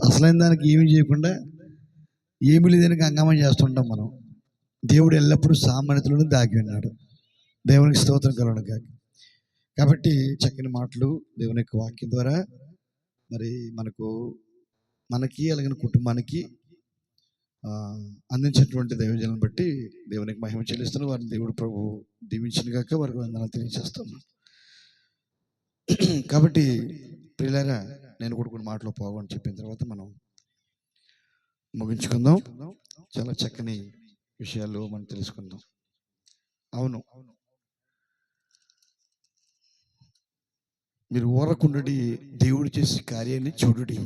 అసలైన దానికి ఏమి చేయకుండా ఏమి లేదానికి హంగామా చేస్తుంటాం మనం. దేవుడు ఎల్లప్పుడూ సామాన్యతలను దాగి ఉన్నాడు. దేవునికి స్తోత్రం కలుగును గాక. కాబట్టి చక్కని మాటలు దేవుని యొక్క వాక్యం ద్వారా మరి మనకి అలాగే కుటుంబానికి అందించినటువంటి దైవజనులను బట్టి దేవునికి మహిమ చెల్లిస్తున్న వారిని దేవుడు ప్రభు దీవించిన గాక వారికి వందనాలు తెలియజేస్తున్నాను. కాబట్టి ప్రియులారా, నేను కూడా కొన్ని మాటలు పోవని చెప్పిన తర్వాత మనం ముగించుకుందాం. చాలా చక్కని విషయాలు మనం తెలుసుకుందాం. అవును, మీరు ఊరకుండి దేవుడు చేసే కార్యాన్ని చూడుడి.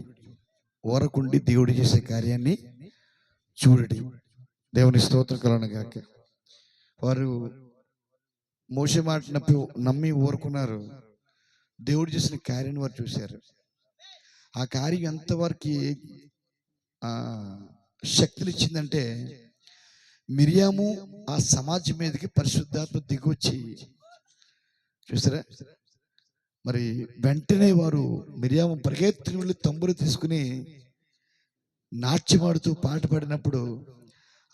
ఊరకుండి దేవుడు చేసే కార్యాన్ని చూడుడి. దేవుని స్తోత్రం కలుగును గాక. వారు మోషే మాట నమ్మి ఊరుకున్నారు. దేవుడు చేసిన కార్యాన్ని వారు చూశారు. ఆ కార్యం ఎంతవరకు శక్తినిచ్చిందంటే, మిరియాము ఆ సమాజం మీదకి పరిశుద్ధాత్మ దిగొచ్చి చూసారా, మరి వెంటనే వారు మిరియాము పరిగెత్తుకుని వెళ్ళి తంబురు తీసుకుని నాట్యమాడుతూ పాట పాడినప్పుడు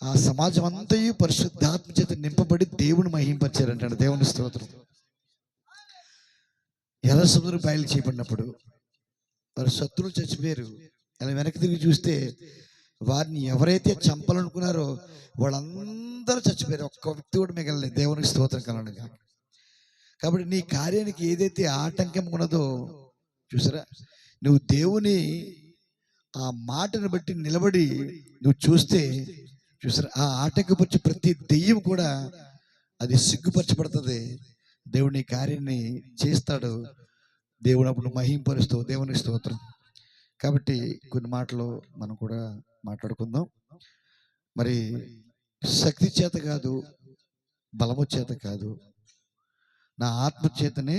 ఆ సమాజం అంతయు పరిశుద్ధాత్మ చేత నింపబడి దేవుని మహింపరిచారంటాడు. దేవుని స్తోత్రం. ఎర్ర సముద్రం బయలు చేయబడినప్పుడు వారు శత్రువులు చచ్చిపోయారు. అలా వెనక్కి తిరిగి చూస్తే వారిని ఎవరైతే చంపాలనుకున్నారో వాళ్ళందరూ చచ్చిపోయారు. ఒక్క వ్యక్తి కూడా మిగలలేదు. దేవునికి స్తోత్రం కలుగును గాక. కాబట్టి నీ కార్యానికి ఏదైతే ఆటంకం ఉన్నదో చూసారా, నువ్వు దేవుని ఆ మాటను బట్టి నిలబడి నువ్వు చూస్తే చూసారా, ఆ ఆటంకపరిచే ప్రతి దెయ్యం కూడా అది సిగ్గుపరచబడుతుంది. దేవుడు నీ కార్యాన్ని చేస్తాడు. దేవుడు అప్పుడు మహింపరుస్తూ. దేవునికి స్తోత్రం. కాబట్టి కొన్ని మాటలు మనం కూడా మాట్లాడుకుందాం. మరి శక్తి చేత కాదు, బలము చేత కాదు, నా ఆత్మ చేతనే.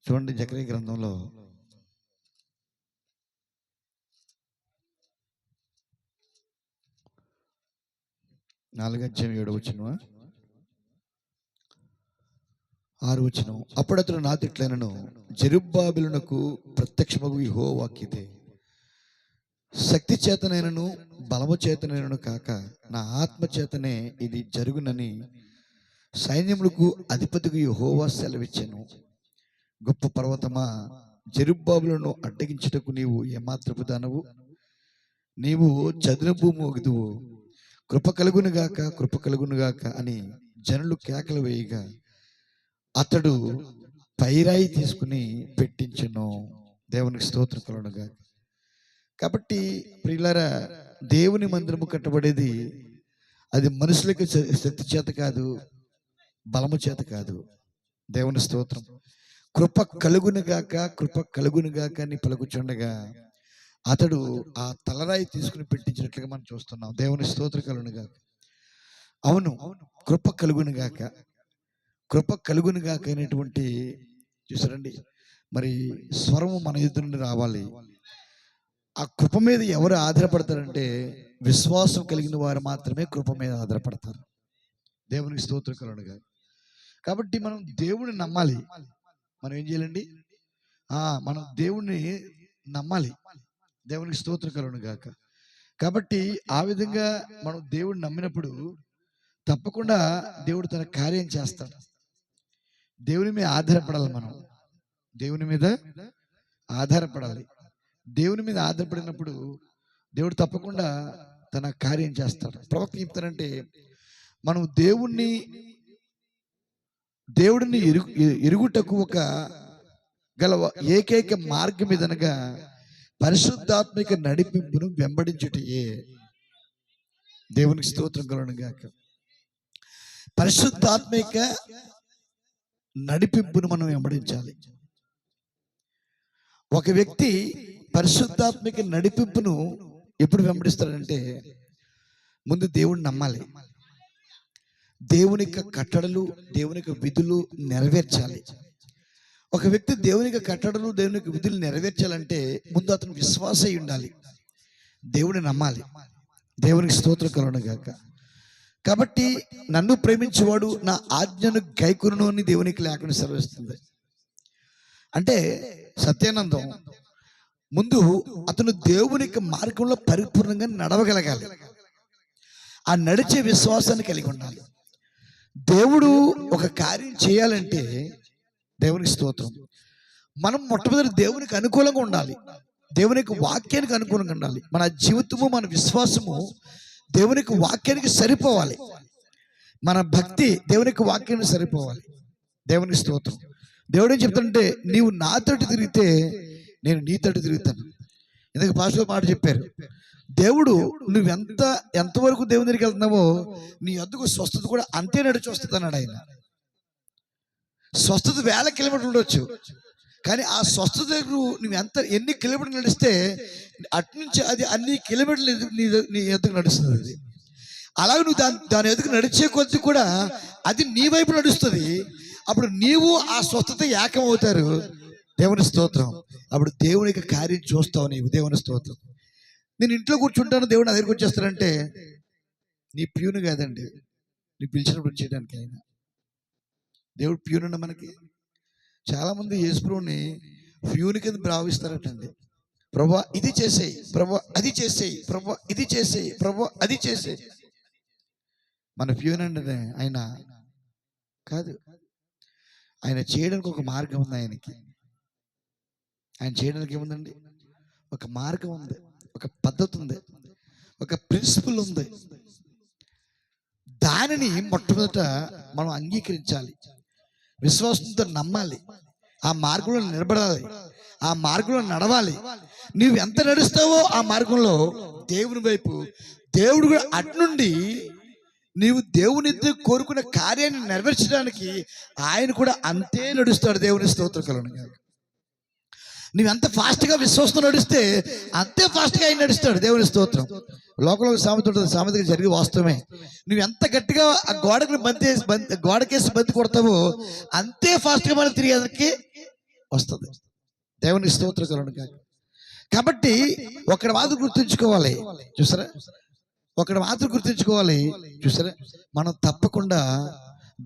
చూడండి, జకరియా గ్రంథంలో 4:7 6 వచనం. అప్పుడు అతడు నాతో ఇట్లనెను, జెరుబ్బాబెలునకు ప్రత్యక్షమగు యెహోవా వాక్కిదే, శక్తి చేతనైనను బలము చేతనైనను కాక నా ఆత్మ చేతనే ఇది జరుగునని సైన్యములకు అధిపతికి యెహోవా సెలవిచ్చెను. గొప్ప పర్వతమా, జెరుబ్బాబెలును అడ్డగించుటకు నీవు ఏమాత్రపు దానవు? నీవు చదును భూమి ఒగుదువు. కృప కలుగునుగాక, కృప కలుగునుగాక అని జనులు కేకలు వేయగా అతడు పైరాయి తీసుకుని పెట్టించెను. దేవునికి స్తోత్రం కలుగును గాక. కాబట్టి ప్రియులారా, దేవుని మందిరము కట్టబడేది అది మనుషులకి శక్తి చేత కాదు, బలము చేత కాదు. దేవుని స్తోత్రం. కృప కలుగునుగాక, కృప కలుగునుగాక అని పలుకుచుండగా అతడు ఆ తలరాయి తీసుకుని పెట్టించినట్లుగా మనం చూస్తున్నాం. దేవుని స్తోత్రం కలుగును గాక. అవును, కృప కలుగును గాక, కృప కలుగును గాక అనేటువంటి చూసారండి, మరి స్వరము మన ఎదురు నుండి రావాలి. ఆ కృప మీద ఎవరు ఆధారపడతారంటే, విశ్వాసం కలిగిన వారు మాత్రమే కృప మీద ఆధారపడతారు. దేవునికి స్తోత్రం కలుగును గాక. కాబట్టి మనం దేవుడిని నమ్మాలి. మనం ఏం చేయాలండి? మనం దేవుణ్ణి నమ్మాలి. దేవునికి స్తోత్రం కలుగును గాక. కాబట్టి ఆ విధంగా మనం దేవుడిని నమ్మినప్పుడు తప్పకుండా దేవుడు తన కార్యం చేస్తాడు. దేవుని మీద ఆధారపడాలి. మనం దేవుని మీద ఆధారపడాలి. దేవుని మీద ఆధారపడినప్పుడు దేవుడు తప్పకుండా తన కార్యం చేస్తాడు. ప్రవక్త చెప్తారంటే, మనం దేవుడిని ఎరుగుటకు ఒక గల ఏకైక మార్గం ఏదనగా పరిశుద్ధాత్మిక నడిపింపును వెంబడించుటయే. దేవునికి స్తోత్రం కలుగును గాక. పరిశుద్ధాత్మిక నడిపింపును మనం వెంబడించాలి. ఒక వ్యక్తి పరిశుద్ధాత్మిక నడిపింపును ఎప్పుడు వెంబడిస్తాడంటే, ముందు దేవుడిని నమ్మాలి. దేవుని యొక్క కట్టడలు, దేవుని యొక్క విధులు నెరవేర్చాలి. ఒక వ్యక్తి దేవుని యొక్క కట్టడలు, దేవుని యొక్క విధులు నెరవేర్చాలంటే ముందు అతను విశ్వాస అయి ఉండాలి. దేవుడిని నమ్మాలి. దేవునికి స్తోత్రం కలుగును గాక. కాబట్టి నన్ను ప్రేమించేవాడు నా ఆజ్ఞను గైకొనును అని దేవునికి లేఖనం సెలవిస్తుంది. అంటే సత్యానందం ముందు అతను దేవునికి మార్గంలో పరిపూర్ణంగా నడవగలగాలి. ఆ నడిచే విశ్వాసాన్ని కలిగి ఉండాలి. దేవుడు ఒక కార్యం చేయాలంటే దేవునికి స్తోత్రం, మనం మొట్టమొదటి దేవునికి అనుకూలంగా ఉండాలి. దేవునికి వాక్యానికి అనుకూలంగా ఉండాలి. మన జీవితము, మన విశ్వాసము దేవునికి వాక్యానికి సరిపోవాలి. మన భక్తి దేవునికి వాక్యానికి సరిపోవాలి. దేవునికి స్తోత్రం. దేవుడు ఏం చెప్తాడంటే, నీవు నా తోటి తిరిగితే నేను నీ తోటి తిరుగుతాను. ఎందుకు పాస్టర్ మాట చెప్పారు, దేవుడు ఎంతవరకు దేవుని దగ్గరికి వెళ్తున్నావో నీ వద్దకు స్వస్థత కూడా అంతే నడిచి వస్తుంది అన్నాడు ఆయన. స్వస్థత 1000 కిలోమీటర్లు ఉండొచ్చు, కానీ ఆ స్వస్థత నువ్వు ఎన్ని కిలోమీటర్లు నడిస్తే అట్నుంచి అది అన్ని కిలోమీటర్లు నీ ఎద్దుకు నడుస్తుంది. అది అలాగే నువ్వు దాని ఎదుగు నడిచే కొద్ది కూడా అది నీ వైపు నడుస్తుంది. అప్పుడు నీవు ఆ స్వస్థత ఏకమవుతారు. దేవుని స్తోత్రం. అప్పుడు దేవునికి కార్యం చూస్తావు నీవు. దేవుని స్తోత్రం. నేను ఇంట్లో కూర్చుంటాను, దేవుడు నా దగ్గరికి వచ్చేస్తానంటే నీ ప్యూను కాదండి, నీ పిలిచినప్పుడు చేయడానికి ఆయన. దేవుడు ప్యూన్ అన్న మనకి చాలామంది యేసుప్రభుని ప్యూన్ కింద భావిస్తారటండి. ప్రభా ఇది చేసేయి, ప్రభా అది చేసేయి, ప్రభా ఇది చేసేయి, ప్రభా అది చేసేయి. మన ప్యూన్ అంటే ఆయన కాదు. ఆయన చేయడానికి ఒక మార్గం ఉంది. ఆయన చేయడానికి ఏముందండి? ఒక మార్గం ఉంది, ఒక పద్ధతి ఉంది, ఒక ప్రిన్సిపల్ ఉంది. దానిని మొట్టమొదట మనం అంగీకరించాలి, విశ్వాసంతో నమ్మాలి, ఆ మార్గంలో నిలబడాలి, ఆ మార్గంలో నడవాలి. నువ్వు ఎంత నడుస్తావో ఆ మార్గంలో దేవుని వైపు దేవుడు కూడా అట్నుండి నీవు దేవుని కోరుకున్న కార్యాన్ని నెరవేర్చడానికి ఆయన కూడా అంతే నడుస్తాడు. దేవుని స్తోత్రం కలుగును. నువ్వెంత ఫాస్ట్గా విశ్వాసంతో నడిస్తే అంతే ఫాస్ట్గా ఆయన నడుస్తాడు. దేవుని స్తోత్రం. లోకంలో సామెత ఉంటుంది, సామెతగా జరిగి వాస్తవమే. నువ్వు ఎంత గట్టిగా ఆ గోడకేసి బంతి కొడతావో అంతే ఫాస్ట్గా మనం తిరిగేదానికి వస్తుంది. దేవుని స్తోత్రం కలుగును. కాబట్టి ఒకటి మాత్రం గుర్తుంచుకోవాలి, చూసారా, ఒకటి మాత్రం గుర్తుంచుకోవాలి, చూసారా, మనం తప్పకుండా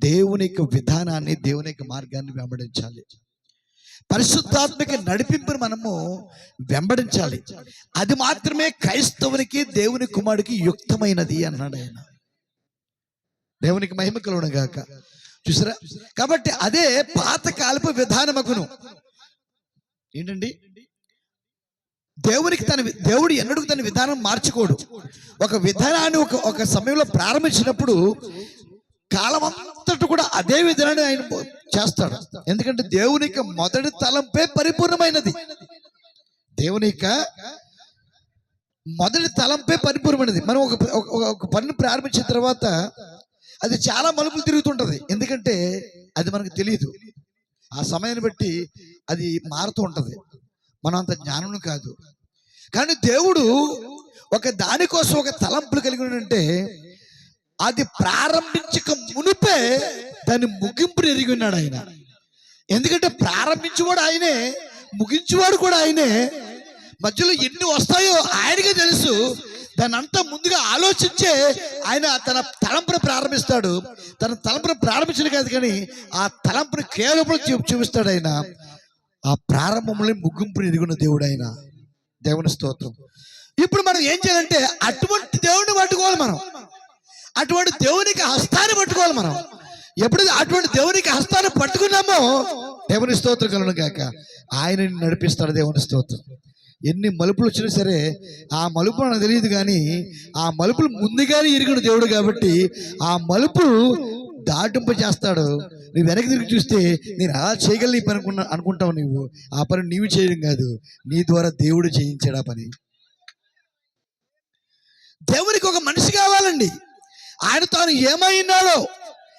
దేవుని యొక్క విధానాన్ని, దేవుని యొక్క మార్గాన్ని వెంబడించాలి. పరిశుద్ధాత్మక నడిపింపును మనము వెంబడించాలి. అది మాత్రమే క్రైస్తవునికి, దేవుని కుమారుడికి యుక్తమైనది అన్నాడు ఆయన. దేవునికి మహిమ కలుగును గాక. చూసారా, కాబట్టి అదే పాతకాలపు విధానమగును. ఏంటండి, దేవుడు ఎన్నడూ తన విధానం మార్చుకోడు. ఒక విధానాన్ని ఒక సమయంలో ప్రారంభించినప్పుడు కాలమంతటి కూడా అదే విధానాన్ని ఆయన చేస్తాడు. ఎందుకంటే దేవుని యొక్క మొదటి తలంపే పరిపూర్ణమైనది. దేవుని యొక్క మొదటి తలంపే పరిపూర్ణమైనది. మనం ఒక పనిని ప్రారంభించిన తర్వాత అది చాలా మలుపులు తిరుగుతుంటది. ఎందుకంటే అది మనకు తెలియదు. ఆ సమయాన్ని బట్టి అది మారుతూ ఉంటది. మనం అంత జ్ఞానం కాదు. కానీ దేవుడు ఒక దానికోసం ఒక తలంపులు కలిగి ఉంటే అది ప్రారంభించక మునిపే దాన్ని ముగింపుని ఎరిగి ఉన్నాడు ఆయన. ఎందుకంటే ప్రారంభించేవాడు ఆయనే, ముగించేవాడు కూడా ఆయనే. మధ్యలో ఎన్ని వస్తాయో ఆయనకే తెలుసు. దాన్ని అంతా ముందుగా ఆలోచించే ఆయన తన తలంపును ప్రారంభిస్తాడు. తన తలంపును ప్రారంభించడు కాదు, కానీ ఆ తలంపుని కేవలం చూపిస్తాడు ఆయన. ఆ ప్రారంభంలో ముగింపుని ఎరుగున్న దేవుడు ఆయన. దేవుని స్తోత్రం. ఇప్పుడు మనం ఏం చేయాలంటే అటువంటి దేవుడిని పట్టుకోవాలి. మనం అటువంటి దేవునికి హస్తాన్ని పట్టుకోవాలి. మనం ఎప్పుడైతే అటువంటి దేవునికి హస్తాన్ని పట్టుకున్నామో దేవుని స్తోత్రం కలుగును గాక, ఆయన నడిపిస్తాడు. దేవుని స్తోత్రం. ఎన్ని మలుపులు వచ్చినా సరే ఆ మలుపు నాకు తెలియదు, కానీ ఆ మలుపులు ముందుగానే ఎరిగిన దేవుడు కాబట్టి ఆ మలుపు దాటింప చేస్తాడు. నువ్వు వెనక్కి తిరిగి చూస్తే నేను అలా చేయగలను ఈ పని అనుకుంటావు. నువ్వు ఆ పని నీవు చేయడం కాదు, నీ ద్వారా దేవుడు చేయించాడు ఆ పని. దేవునికి ఒక మనిషి కావాలండి. ఆయన తాను ఏమైనాడో,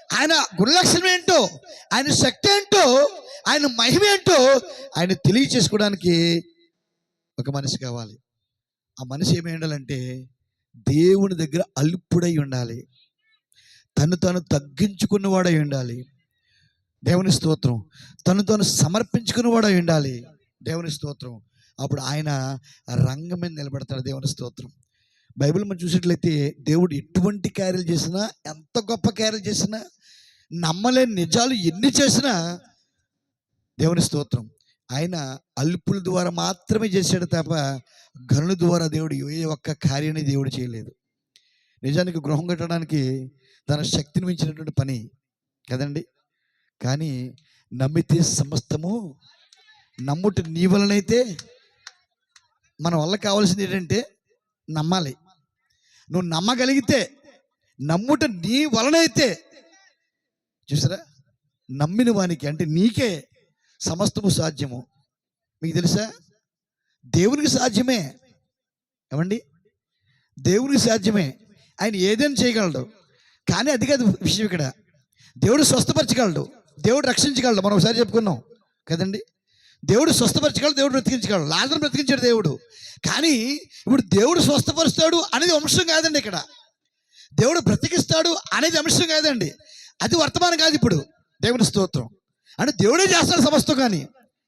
ఆయన గుణలక్షణం ఏంటో, ఆయన శక్తి ఏంటో, ఆయన మహిమ ఏంటో ఆయన తెలియచేసుకోవడానికి ఒక మనిషి కావాలి. ఆ మనిషి ఏమై ఉండాలంటే దేవుని దగ్గర అల్పుడై ఉండాలి, తను తాను తగ్గించుకున్నవాడై ఉండాలి. దేవుని స్తోత్రం. తను తాను సమర్పించుకున్నవాడై ఉండాలి. దేవుని స్తోత్రం. అప్పుడు ఆయన రంగం మీద నిలబడతాడు. దేవుని స్తోత్రం. బైబిల్ మనం చూసినట్లయితే దేవుడు ఎటువంటి కార్యాలు చేసినా, ఎంత గొప్ప కార్యాలు చేసినా, నమ్మలేని నిజాలు ఎన్ని చేసినా దేవుని స్తోత్రం ఆయన అల్పుల ద్వారా మాత్రమే చేశాడు తప్ప గనుల ద్వారా దేవుడు ఏ ఒక్క కార్యాన్ని దేవుడు చేయలేదు. నిజానికి గృహం కట్టడానికి తన శక్తిని మించినటువంటి పని కదండి. కానీ నమ్మితే సమస్తము, నమ్ముట నీ వలనైతే, మన వల్ల కావాల్సింది ఏంటంటే నమ్మాలి. నువ్వు నమ్మగలిగితే, నమ్ముట నీ వలనైతే, చూసారా, నమ్మిన వానికి అంటే నీకే సమస్తము సాధ్యము. మీకు తెలుసా, దేవునికి సాధ్యమే. ఏమండి, దేవునికి సాధ్యమే. ఆయన ఏదైనా చేయగలడు. కానీ అది కాదు విషయం. ఇక్కడ దేవుడు స్వస్థపరచగలడు, దేవుడు రక్షించగలడు. మనం ఒకసారి చెప్పుకున్నాం కదండి. దేవుడు స్వస్థపరచగలడు, దేవుడు బ్రతికించగలడు. లాజరును బ్రతికించాడు దేవుడు. కానీ ఇప్పుడు దేవుడు స్వస్థపరుస్తాడు అనేది అంశం కాదండి. ఇక్కడ దేవుడు బ్రతికిస్తాడు అనేది అంశం కాదండి. అది వర్తమానం కాదు. ఇప్పుడు దేవుని స్తోత్రం అంటే దేవుడే చేస్తాడు సమస్తం. కానీ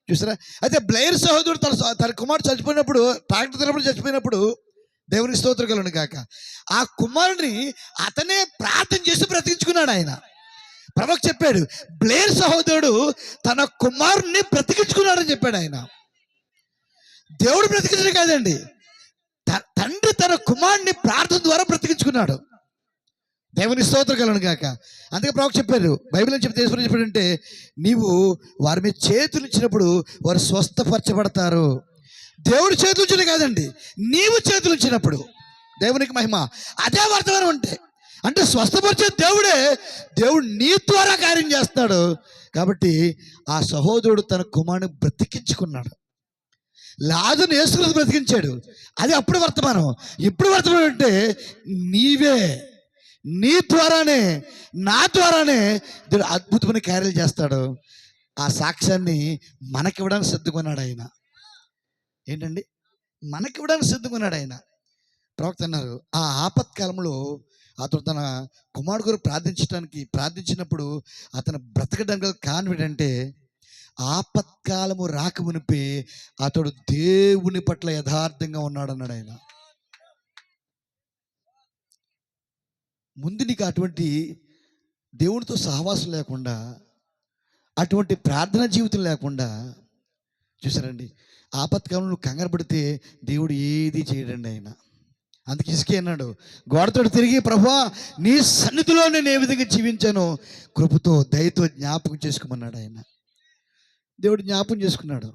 చూసారా, అయితే బ్లైర్ సహోదరుడు తన కుమారుడు చచ్చిపోయినప్పుడు, ట్రాక్టర్ తినప్పుడు చచ్చిపోయినప్పుడు, దేవునికి స్తోత్రం కలుగును గాక, ఆ కుమారుడిని అతనే ప్రార్థన చేసి బ్రతికించుకున్నాడు. ఆయన ప్రవక్త చెప్పాడు, బ్లేర్ సహోదరుడు తన కుమారుణ్ణి బ్రతికించుకున్నాడని చెప్పాడు. ఆయన దేవుడు బ్రతికించడం కాదండి, తండ్రి తన కుమారుడిని ప్రార్థన ద్వారా బ్రతికించుకున్నాడు. దేవుని స్తోత్రం కలుగును గాక. అందుకే ప్రవక్త చెప్పారు, బైబిల్ అని చెప్పి దేశం చెప్పాడంటే, నీవు వారి మీద చేతులు ఇచ్చినప్పుడు వారు స్వస్థపరచబడతారు. దేవుడు చేతులు ఇచ్చిన కాదండి, నీవు చేతులు ఇచ్చినప్పుడు. దేవునికి మహిమ. అదే వర్తమానం అంటే స్వస్థపరిచే దేవుడే. దేవుడు నీ ద్వారా కార్యం చేస్తాడు. కాబట్టి ఆ సహోదరుడు తన కుమారుని బ్రతికించుకున్నాడు. లాజరును యేసుక్రీస్తు బ్రతికించాడు. అది అప్పుడు వర్తమానం. ఇప్పుడు వర్తమానం అంటే నీవే, నీ ద్వారానే, నా ద్వారానే దేవుడు అద్భుతమైన కార్యాలు చేస్తాడు. ఆ సాక్ష్యాన్ని మనకివ్వడానికి సిద్ధంగా ఆయన. ఏంటండి, మనకివ్వడానికి సిద్ధంగా ఆయన. ప్రవక్త అన్నారు, ఆ ఆపత్కాలంలో అతను తన కుమారుడు గారు ప్రార్థించినప్పుడు అతను బ్రతకడానికి కాన్ఫిడెంట్ అంటే, ఆపత్కాలము రాకమునిపే అతడు దేవుని పట్ల యథార్థంగా ఉన్నాడు అన్నాడు ఆయన. ముందు నీకు అటువంటి దేవునితో సహవాసం లేకుండా, అటువంటి ప్రార్థన జీవితం లేకుండా, చూసారండి, ఆపత్కాలంలో నువ్వు కంగారు పడితే దేవుడు ఏది చేయడండి ఆయన. అందుకే హిజ్కియా అన్నాడు, గోడతో తిరిగి, ప్రభువా నీ సన్నిధిలో నేను ఏ విధంగా జీవించానో కృపతో దయతో జ్ఞాపకం చేసుకోమన్నాడు ఆయన. దేవుడు జ్ఞాపకం చేసుకున్నాడు.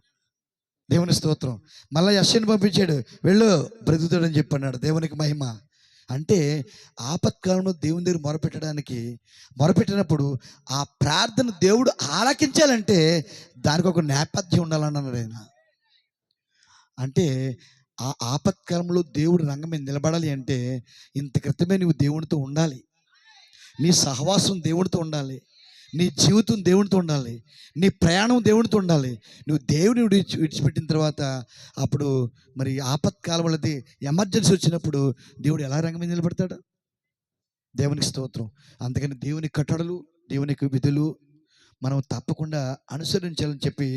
దేవుని స్తోత్రం. మళ్ళీ యెషయాను పంపించాడు, వెళ్ళు బ్రతుకుతాడని చెప్పన్నాడు. దేవునికి మహిమ. అంటే ఆపత్కాలంలో దేవుని దగ్గర మొరపెట్టినప్పుడు ఆ ప్రార్థన దేవుడు ఆలకించాలంటే దానికి ఒక నేపథ్యం ఉండాలన్నాడు ఆయన. అంటే ఆ ఆపత్కాలంలో దేవుడు రంగం మీద నిలబడాలి అంటే ఇంత క్రితమే నువ్వు దేవునితో ఉండాలి. నీ సహవాసం దేవునితో ఉండాలి. నీ జీవితం దేవునితో ఉండాలి. నీ ప్రయాణం దేవునితో ఉండాలి. నువ్వు దేవుని విడిచిపెట్టిన తర్వాత అప్పుడు మరి ఆపత్కాలంలో ఎమర్జెన్సీ వచ్చినప్పుడు దేవుడు ఎలా రంగం మీద నిలబడతాడు? దేవునికి స్తోత్రం. అందుకని దేవుని కట్టడలు, దేవునికి విధులు మనం తప్పకుండా అనుసరించాలని చెప్పి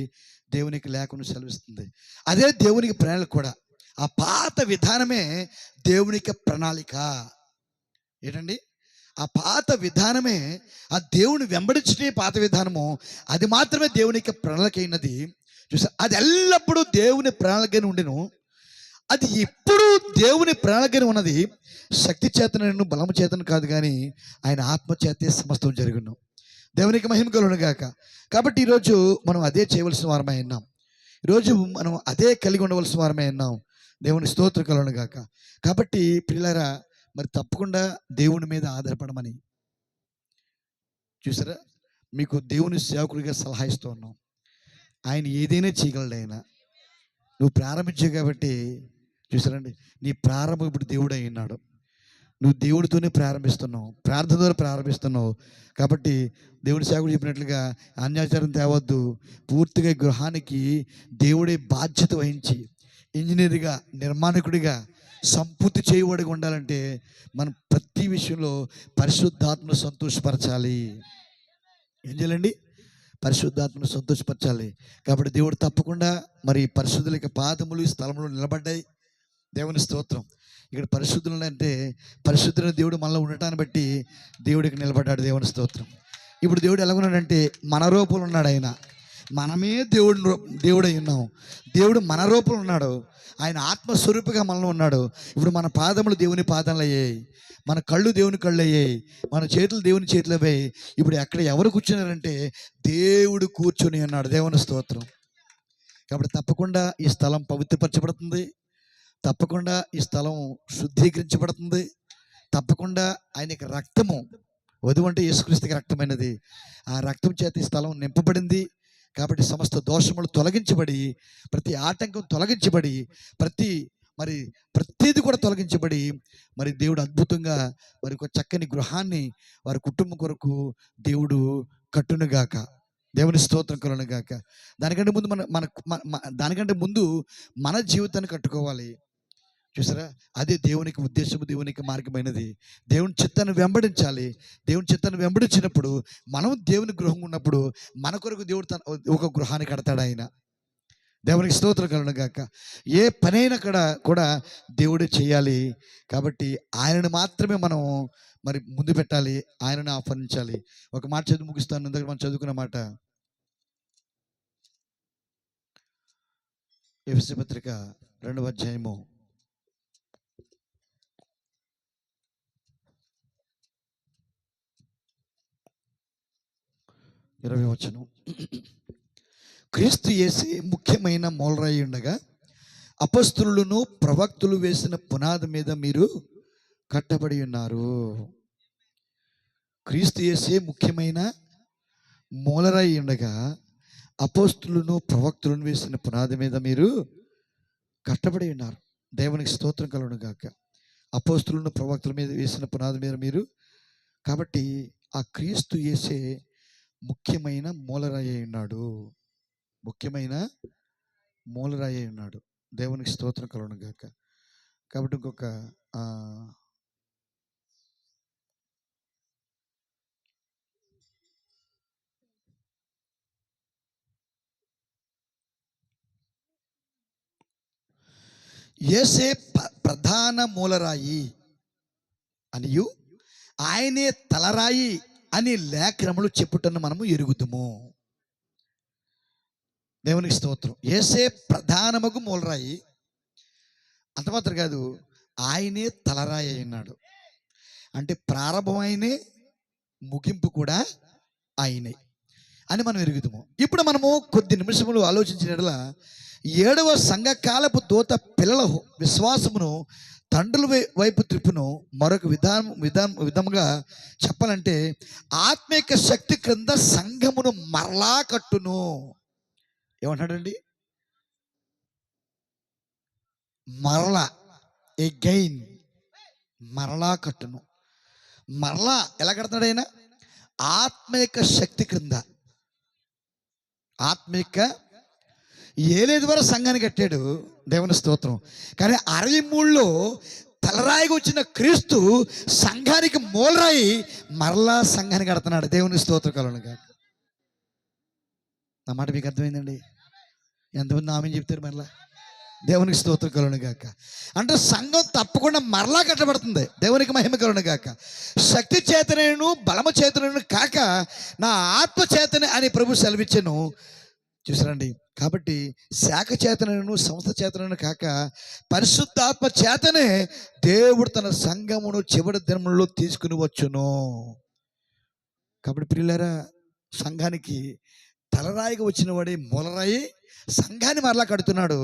దేవునికి లేఖను సెలవిస్తుంది. అదే దేవునికి ప్రణాళిక కూడా. ఆ పాత విధానమే దేవునికి ప్రణాళిక. ఏంటండి, ఆ పాత విధానమే, ఆ దేవుని వెంబడించే పాత విధానము, అది మాత్రమే దేవునికి ప్రణాళిక అయినది. చూసా, అది ఎల్లప్పుడూ దేవుని ప్రణాళికను ఉండెను. అది ఇప్పుడు దేవుని ప్రణాళికను ఉన్నది. శక్తి చేతనను బలము చేతను కాదు, కానీ ఆయన ఆత్మచేతే సమస్తం జరుగును. దేవునికి మహిమ కలుగును గాక. కాబట్టి ఈరోజు మనం అదే చేయవలసిన వారమై ఉన్నాం. ఈరోజు మనం అదే కలిగి ఉండవలసిన వారమై ఉన్నాం. దేవుని స్తోత్రం కలుగును గాక. కాబట్టి ప్రియులారా, మరి తప్పకుండా దేవుని మీద ఆధారపడమని, చూసారా, మీకు దేవుని సేవకుడిగా సలహా ఇస్తూ ఉన్నాం. ఆయన ఏదైనా చేయగలడు. ఆయన నువ్వు ప్రారంభించావు కాబట్టి, చూసారండి, నీ ప్రారంభం ఇప్పుడు దేవుడు అయినాడు. నువ్వు దేవుడితోనే ప్రారంభిస్తున్నావు, ప్రార్థన ద్వారా ప్రారంభిస్తున్నావు. కాబట్టి దేవుడి సేవకుడు చెప్పినట్లుగా అన్యాచారం తేవద్దు. పూర్తిగా గృహానికి దేవుడే బాధ్యత వహించి ఇంజనీర్గా, నిర్మాణకుడిగా, సంపూర్తి చేయబడిగా ఉండాలంటే మనం ప్రతి విషయంలో పరిశుద్ధాత్మను సంతోషపరచాలి. ఏం చేయాలండి? పరిశుద్ధాత్మను సంతోషపరచాలి. కాబట్టి దేవుడు తప్పకుండా మరి పరిశుద్ధుల యొక్క పాదములు ఈ స్థలంలో నిలబడ్డాయి. దేవుని స్తోత్రం. ఇక్కడ పరిశుద్ధులు అంటే పరిశుద్ధులైన దేవుడు మనలో ఉండటాన్ని బట్టి దేవుడికి నిలబడ్డాడు. దేవుని స్తోత్రం. ఇప్పుడు దేవుడు ఎలా ఉన్నాడంటే మన రూపంలో ఉన్నాడు. ఆయన మనమే దేవుడై ఉన్నాం. దేవుడు మన రూపంలో ఉన్నాడు. ఆయన ఆత్మస్వరూపిగా మనలో ఉన్నాడు. ఇప్పుడు మన పాదములు దేవుని పాదములు అయ్యాయి, మన కళ్ళు దేవుని కళ్ళు అయ్యాయి, మన చేతులు దేవుని చేతులు అయ్యాయి. ఇప్పుడు ఎక్కడ ఎవరు కూర్చున్నారంటే దేవుడు కూర్చొని ఉన్నాడు. దేవుని స్తోత్రం. కాబట్టి తప్పకుండా ఈ స్థలం పవిత్రపరచబడుతుంది, తప్పకుండా ఈ స్థలం శుద్ధీకరించబడుతుంది, తప్పకుండా ఆయనకి రక్తము, వధువు అంటే యేసుక్రీస్తుకి రక్తమైనది, ఆ రక్తం చేత ఈ స్థలం నింపబడింది. కాబట్టి సమస్త దోషములు తొలగించబడి, ప్రతి ఆటంకం తొలగించబడి, ప్రతిది కూడా తొలగించబడి, మరి దేవుడు అద్భుతంగా మరి ఒక చక్కని గృహాన్ని వారి కుటుంబం కొరకు దేవుడు కట్టునుగాక. దేవుని స్తోత్రం కలుగునుగాక. దానికంటే ముందు దానికంటే ముందు మన జీవితాన్ని కట్టుకోవాలి. చూసారా, అదే దేవునికి ఉద్దేశము, దేవునికి మార్గమైనది. దేవుని చిత్తాన్ని వెంబడించాలి. దేవుని చిత్తాన్ని వెంబడించినప్పుడు మనం దేవుని గృహం ఉన్నప్పుడు మన కొరకు దేవుడు తన ఒక గృహాన్ని కడతాడు ఆయన. దేవునికి స్తోత్రం కలుగునుగాక. ఏ పనైనా కూడా దేవుడే చేయాలి. కాబట్టి ఆయనను మాత్రమే మనం మరి ముందు పెట్టాలి, ఆయనను ఆహ్వానించాలి. ఒక మాట చదివి ముగిస్తాను. ఇందాక మనం చదువుకున్న మాట ఎఫెసీ పత్రిక 2వ అధ్యాయము 20వ వచనం. క్రీస్తు యేసే ముఖ్యమైన మూలరాయి ఉండగా అపొస్తలులను ప్రవక్తలు వేసిన పునాది మీద మీరు కట్టబడి ఉన్నారు. క్రీస్తు యేసే ముఖ్యమైన మూలరాయి ఉండగా అపొస్తలులను ప్రవక్తలను వేసిన పునాది మీద మీరు కట్టబడి ఉన్నారు. దేవునికి స్తోత్రం కలుగును గాక. అపొస్తలులను ప్రవక్తల మీద వేసిన పునాది మీద మీరు, కాబట్టి ఆ క్రీస్తు యేసే ముఖ్యమైన మూలరాయి అయి ఉన్నాడు. ముఖ్యమైన మూలరాయి అయి ఉన్నాడు. దేవునికి స్తోత్రం కలుగును గాక. కాబట్టి ఇంకొక యేసే ప్రధాన మూలరాయి అనియు ఆయనే తలరాయి అని లేఖనములు చెప్పుటను మనము ఎరుగుదుము. దేవునికి స్తోత్రం. యేసే ప్రధానముగు మూలరాయి, అంత మాత్రం కాదు, ఆయనే తలరాయి అయినాడు. అంటే ప్రారంభం ఆయనే, ముగింపు కూడా ఆయనే అని మనం ఎరుగుదుము. ఇప్పుడు మనము కొద్ది నిమిషములు ఆలోచించిన 7వ సంఘకాలపు దూత పిల్లల విశ్వాసమును తండ్రుల వైపు త్రిప్పును. మరొక విధముగా చెప్పాలంటే ఆత్మీక శక్తి క్రింద సంఘమును మరలా కట్టును. ఏమంటాడండి? మరలా, ఎగైన్, మరలా కట్టును. మరలా ఎలా కడతాడు ఆయన? ఆత్మీక శక్తి క్రింద. ఆత్మీక ఏలేది వరకు సంఘాన్ని కట్టాడు. దేవుని స్తోత్రం. కానీ 63లో తలరాయిగా వచ్చిన క్రీస్తు సంఘానికి మూలరాయి, మరలా సంఘాన్ని కడుతున్నాడు. దేవుని స్తోత్రం కలుగును గాక. నా మాట మీకు అర్థమైందండి? ఎంతమంది ఆమె చెప్తారు? మరలా దేవునికి స్తోత్రం కలుగును గాక. అంటే సంఘం తప్పకుండా మరలా కట్టబడుతుంది. దేవునికి మహిమ కలుగును గాక. శక్తి చేతనేను బలము చేతనేను కాక నా ఆత్మ చేతనే అని ప్రభు సెలవిచ్చాను. చూసారండి. కాబట్టి శాఖ చేతనను సంస్థ చేతనను కాక పరిశుద్ధాత్మ చేతనే దేవుడు తన సంఘమును చివరి దినములలో తీసుకుని వచ్చును. కాబట్టి ప్రియులారా, సంఘానికి తలరాయిగా వచ్చిన వాడే మూలరాయి సంఘాన్ని మరలా కడుతున్నాడు.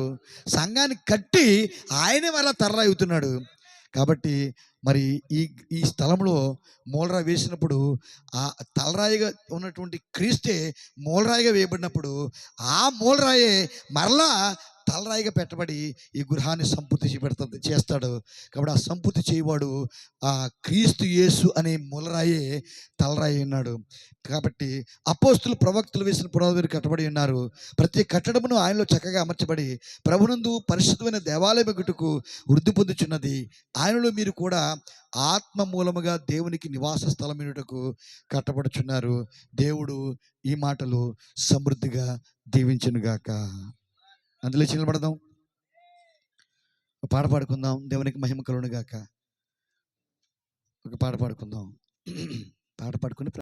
సంఘాన్ని కట్టి ఆయనే మరలా తలరాయి అవుతున్నాడు. కాబట్టి మరి ఈ స్థలంలో మూలరాయి వేసినప్పుడు ఆ తలరాయిగా ఉన్నటువంటి క్రీస్తే మూలరాయిగా వేయబడినప్పుడు ఆ మూలరాయే మరలా తలరాయిగా పెట్టబడి ఈ గృహాన్ని సంపూర్తి చేస్తాడు. కాబట్టి ఆ సంపూర్తి చేయవాడు ఆ క్రీస్తు యేసు అనే మూలరాయే తలరాయి ఉన్నాడు. కాబట్టి అపోస్తులు ప్రవక్తలు వేసిన పునాదులు కట్టబడి ఉన్నారు. ప్రతి కట్టడమును ఆయనలో చక్కగా అమర్చబడి ప్రభునందు పరిశుద్ధమైన దేవాలయం గుట్టుకు వృద్ధి పొందుచున్నది. ఆయనలో మీరు కూడా ఆత్మ మూలముగా దేవునికి నివాస స్థలమైనటకు కట్టబడుచున్నారు. దేవుడు ఈ మాటలు సమృద్ధిగా దీవించునుగాక. అందులో చిన్నపడదాం, పాట పాడుకుందాం. దేవునికి మహిమ కలుగునుగాక. ఒక పాట పాడుకుందాం. పాట పాడుకుని